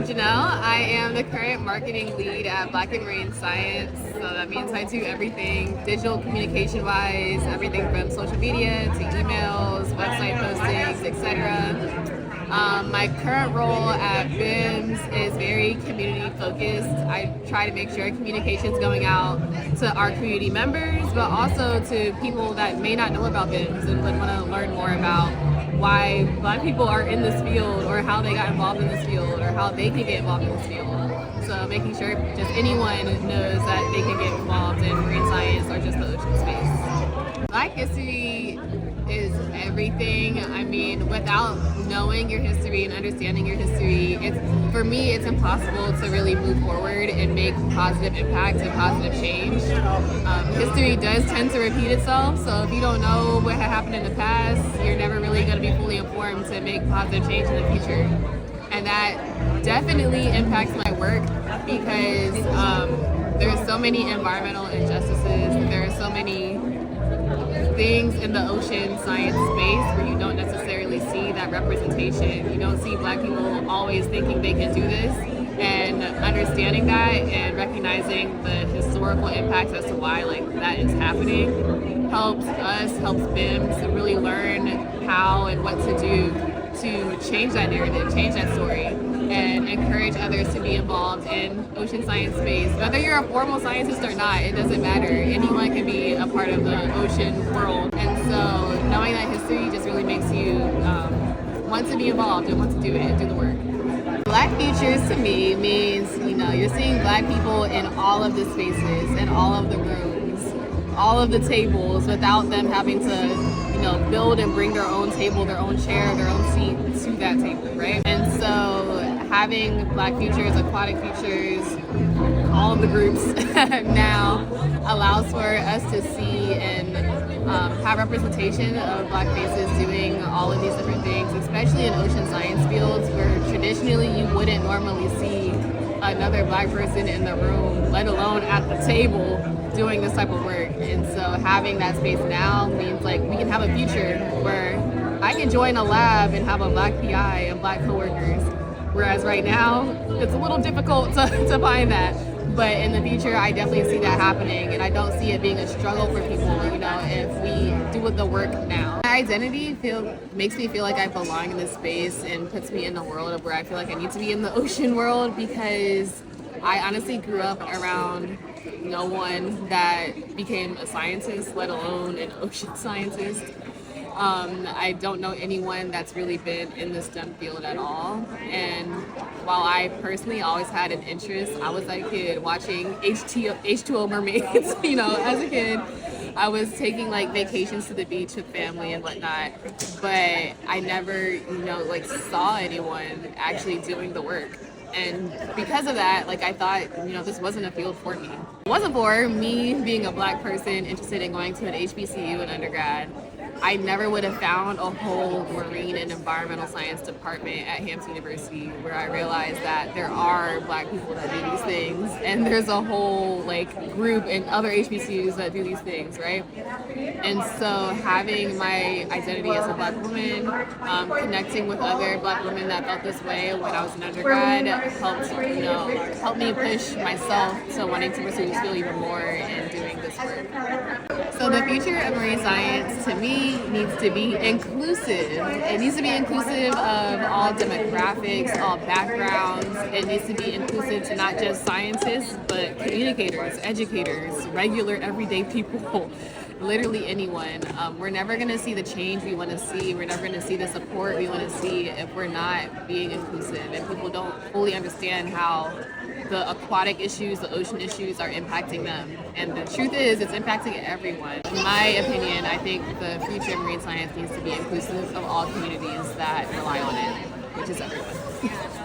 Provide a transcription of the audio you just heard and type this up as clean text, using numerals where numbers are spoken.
Janelle. I am the current marketing lead at Black and Marine Science. So that means I do everything digital communication wise, everything from social media to emails, website postings, etc. My current role at BIMS is very community focused. I try to make sure communication is going out to our community members, but also to people that may not know about BIMS and would want to learn more about why Black people are in this field, or how they got involved in this field, or how they can get involved in this field. So making sure just anyone knows that they can get involved in marine science or just the ocean space. Black history is everything. I mean, without knowing your history and understanding your history, for me, it's impossible to really move forward and make positive impact and positive change. History does tend to repeat itself, so if you don't know what had happened in the past, you're never really going to be fully informed to make positive change in the future. And that definitely impacts my work because there's so many environmental injustices. There are so many things in the ocean science space where you don't necessarily see that representation. You don't see Black people always thinking they can do this, and understanding that and recognizing the historical impacts as to why that is happening helps BIMS to really learn how and what to do to change that narrative, change that story, and encourage others to be involved in ocean science space. Whether you're a formal scientist or not, it doesn't matter. Anyone can be a part of the ocean world. And so knowing that history just really makes you want to be involved and want to do it and do the work. Black futures to me means, you're seeing Black people in all of the spaces, in all of the rooms, all of the tables, without them having to build and bring their own table, their own chair, their own seat to that table, right? And so having Black futures, aquatic futures, all of the groups now allows for us to see and have representation of Black faces doing all of these different things, especially in ocean science fields where traditionally you wouldn't normally see another Black person in the room, let alone at the table, doing this type of work. And so having that space now means we can have a future where I can join a lab and have a Black PI and Black coworkers, whereas right now it's a little difficult to find that. But in the future, I definitely see that happening, and I don't see it being a struggle for people, if we do the work now. My identity makes me feel like I belong in this space and puts me in the world of where I feel like I need to be in the ocean world, because I honestly grew up around no one that became a scientist, let alone an ocean scientist. I don't know anyone that's really been in the STEM field at all. And while I personally always had an interest, I was that kid watching H2O mermaids, as a kid. I was taking vacations to the beach with family and whatnot, but I never, saw anyone actually doing the work. And because of that, I thought, this wasn't a field for me. It wasn't for me being a Black person interested in going to an HBCU in undergrad. I never would have found a whole marine and environmental science department at Hampton University where I realized that there are Black people that do these things, and there's a whole group in other HBCUs that do these things, right? And so having my identity as a Black woman, connecting with other Black women that felt this way when I was an undergrad helped me push myself to wanting to pursue this field even more and doing this work. So the future of marine science, to me, needs to be inclusive. It needs to be inclusive of all demographics, all backgrounds. It needs to be inclusive to not just scientists, but communicators, educators, regular everyday people, literally anyone. We're never going to see the change we want to see. We're never going to see the support we want to see if we're not being inclusive, and people don't fully understand how the aquatic issues, the ocean issues are impacting them. And the truth is, it's impacting everyone. In my opinion, I think the future of marine science needs to be inclusive of all communities that rely on it, which is everyone.